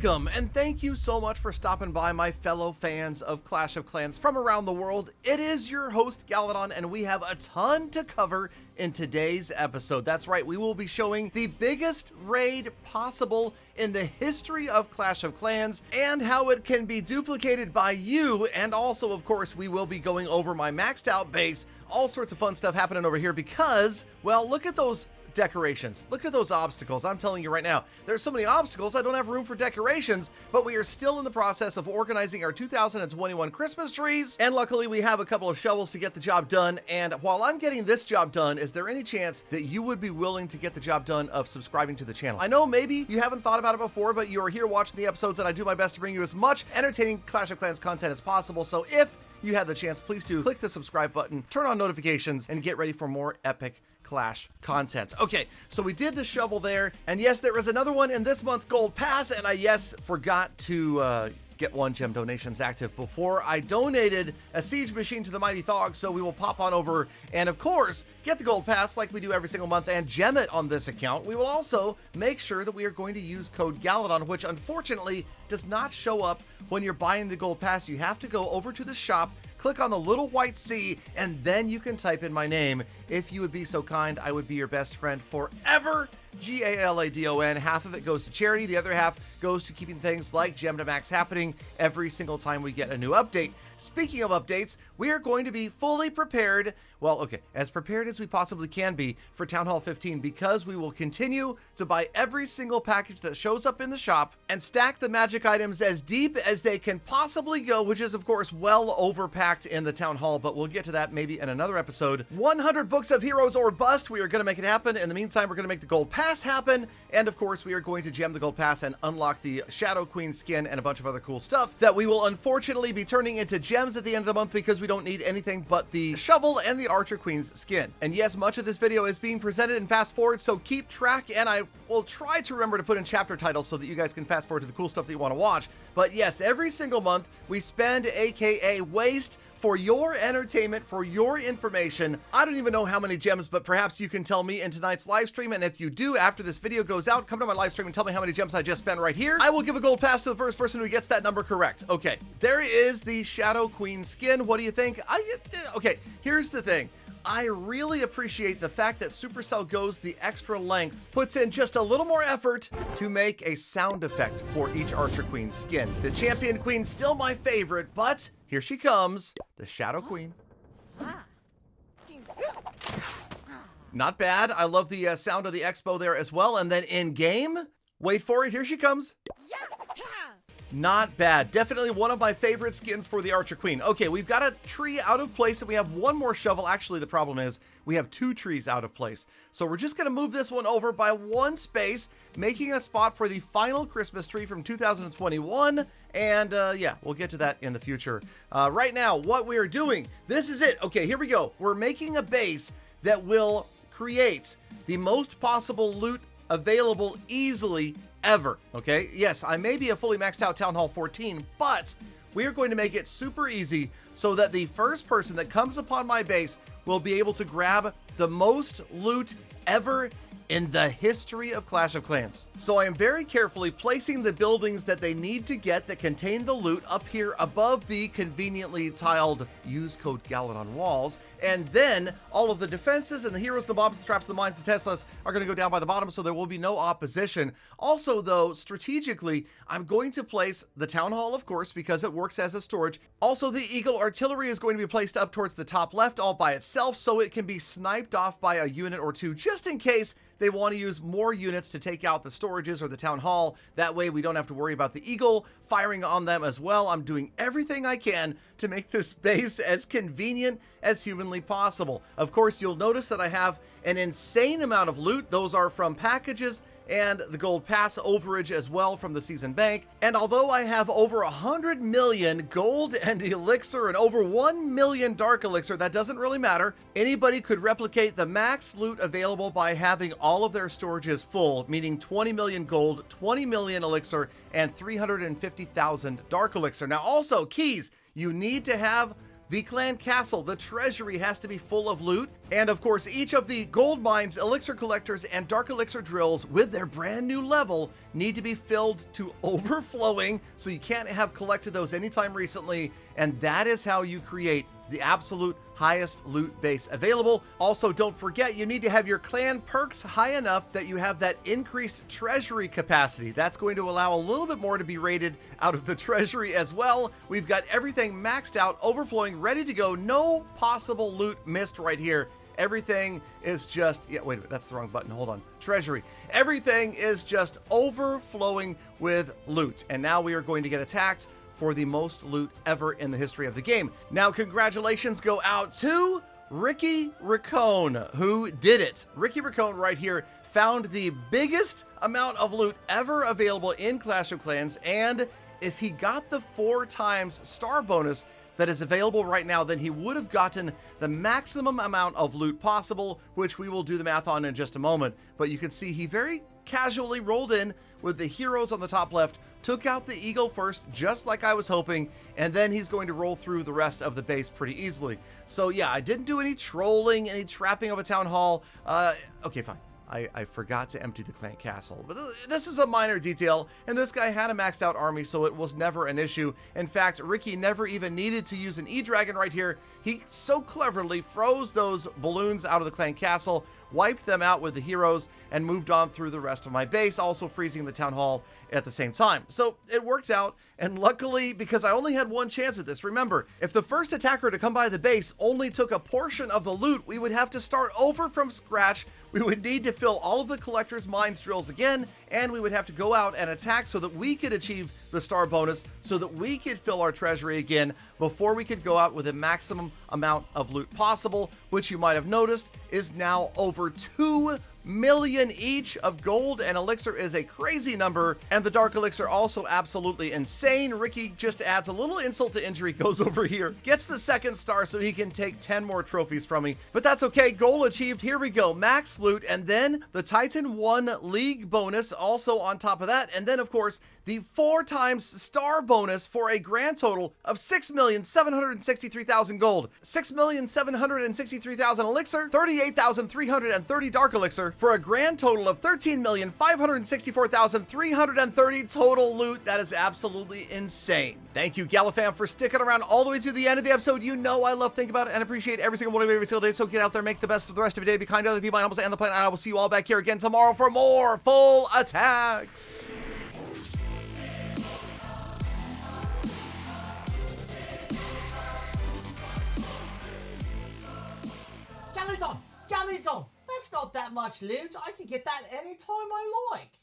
Welcome, and thank you so much for stopping by, my fellow fans of Clash of Clans from around the world. It is your host, Galadon, and we have a ton to cover in today's episode. That's right, we will be showing the biggest raid possible in the history of Clash of Clans and how it can be duplicated by you. And also, of course, we will be going over my maxed out base. All sorts of fun stuff happening over here because, well, look at those decorations. Look at those obstacles. I'm telling you right now, there's so many obstacles, I don't have room for decorations, but we are still in the process of organizing our 2021 Christmas trees, and luckily we have a couple of shovels to get the job done. And while I'm getting this job done, is there any chance that you would be willing to get the job done of subscribing to the channel? I know maybe you haven't thought about it before, but you are here watching the episodes, and I do my best to bring you as much entertaining Clash of Clans content as possible. So if you have the chance, please do click the subscribe button, turn on notifications, and get ready for more epic Clash content. Okay, so we did the shovel there, and yes, there is another one in this month's Gold Pass, and I forgot to get one gem donations active before I donated a siege machine to the Mighty Thog, so we will pop on over and, of course, get the Gold Pass like we do every single month and gem it on this account. We will also make sure that we are going to use code Galadon, which unfortunately does not show up when you're buying the Gold Pass. You have to go over to the shop, click on the little white C, and then you can type in my name. If you would be so kind, I would be your best friend forever. Galadon. Half of it goes to charity, the other half goes to keeping things like Gem to Max happening every single time we get a new update. Speaking of updates, we are going to be fully prepared, well, okay, as prepared as we possibly can be for Town Hall 15, because we will continue to buy every single package that shows up in the shop and stack the magic items as deep as they can possibly go, which is of course well overpacked in the Town Hall, but we'll get to that maybe in another episode. 100 books of heroes or bust. We are going to make it happen. In the meantime, we're going to make the Gold Pass happen, and of course we are going to gem the Gold Pass and unlock the Shadow Queen skin and a bunch of other cool stuff that we will unfortunately be turning into gems at the end of the month because we don't need anything but the shovel and the Archer Queen's skin. And yes, much of this video is being presented in fast forward, so keep track, and I will try to remember to put in chapter titles so that you guys can fast forward to the cool stuff that you want to watch. But yes, every single month we spend, aka waste, for your entertainment, for your information. I don't even know how many gems, but perhaps you can tell me in tonight's live stream. And if you do, after this video goes out, come to my live stream and tell me how many gems I just spent right here. I will give a Gold Pass to the first person who gets that number correct. Okay, there is the Shadow Queen skin. What do you think? Okay, here's the thing. I really appreciate the fact that Supercell goes the extra length, puts in just a little more effort to make a sound effect for each Archer Queen skin. The Champion Queen's still my favorite, but here she comes, the Shadow Queen. Not bad. I love the sound of the expo there as well. And then in game, wait for it, here she comes. Not bad. Definitely one of my favorite skins for the Archer Queen. Okay, we've got a tree out of place and we have one more shovel. Actually, the problem is we have two trees out of place. So we're just going to move this one over by one space, making a spot for the final Christmas tree from 2021. And yeah, we'll get to that in the future. Right now, what we are doing, this is it. Okay, here we go. We're making a base that will create the most possible loot available easily ever. Okay, yes, I may be a fully maxed out Town Hall 14, but we are going to make it super easy so that the first person that comes upon my base will be able to grab the most loot ever in the history of Clash of Clans. So I am very carefully placing the buildings that they need to get that contain the loot up here above the conveniently tiled use code Galadon walls, and then all of the defenses and the heroes, the bombs, the traps, the mines, the Teslas are going to go down by the bottom, so there will be no opposition. Also though, strategically, I'm going to place the Town Hall, of course, because it works as a storage. Also, the Eagle Artillery is going to be placed up towards the top left all by itself, so it can be sniped off by a unit or two just in case they want to use more units to take out the storages or the Town Hall. That way we don't have to worry about the Eagle firing on them as well. I'm doing everything I can to make this base as convenient as humanly possible. Of course, you'll notice that I have an insane amount of loot. Those are from packages and the Gold Pass overage as well from the Season Bank. And although I have over 100 million gold and elixir and over 1 million dark elixir, that doesn't really matter. Anybody could replicate the max loot available by having all of their storages full, meaning 20 million gold, 20 million elixir, and 350,000 dark elixir. Now also, keys, you need to have The clan castle, the treasury, has to be full of loot. And of course, each of the gold mines, elixir collectors, and dark elixir drills with their brand new level need to be filled to overflowing, so you can't have collected those anytime recently. And that is how you create the absolute highest loot base available. Also, don't forget, you need to have your clan perks high enough that you have that increased treasury capacity. That's going to allow a little bit more to be raided out of the treasury as well. We've got everything maxed out, overflowing, ready to go. No possible loot missed right here. Everything is just, yeah, wait a minute, that's the wrong button. Hold on. Treasury. Everything is just overflowing with loot. And now we are going to get attacked for the most loot ever in the history of the game. Now, congratulations go out to Ricky Racone, who did it. Ricky Racone right here found the biggest amount of loot ever available in Clash of Clans, and if he got the 4 times star bonus that is available right now, then he would have gotten the maximum amount of loot possible, which we will do the math on in just a moment. But you can see he very casually rolled in with the heroes on the top left, took out the eagle first, just like I was hoping, and then he's going to roll through the rest of the base pretty easily. So yeah, I didn't do any trolling, any trapping of a town hall. Okay, fine. I forgot to empty the clan castle, but this is a minor detail, and this guy had a maxed out army, so it was never an issue. In fact, Ricky never even needed to use an E-Dragon right here. He so cleverly froze those balloons out of the clan castle, wiped them out with the heroes, and moved on through the rest of my base, also freezing the town hall at the same time. So it worked out, and luckily, because I only had one chance at this, remember, if the first attacker to come by the base only took a portion of the loot, we would have to start over from scratch. We would need to fill all of the collector's mines drills again, and we would have to go out and attack so that we could achieve the star bonus, so that we could fill our treasury again before we could go out with the maximum amount of loot possible, which you might have noticed is now over 2 million each of gold, and elixir is a crazy number, and the dark elixir also absolutely insane. Ricky just adds a little insult to injury, goes over here, gets the 2nd star so he can take 10 more trophies from me, but that's okay. Goal achieved. Here we go, max loot, and then the Titan 1 League bonus also on top of that, and then of course the 4 times star bonus for a grand total of 6,763,000 gold, 6,763,000 elixir, 38,330 dark elixir, for a grand total of 13,564,330 total loot. That is absolutely insane. Thank you, Galafam, for sticking around all the way to the end of the episode. You know I love, think about it, and appreciate every single one of you every single day. So get out there, make the best of the rest of your day, be kind to other people, animals, and the planet. And I will see you all back here again tomorrow for more full attacks. Galadon! Galadon! That's not that much loot. I can get that anytime I like.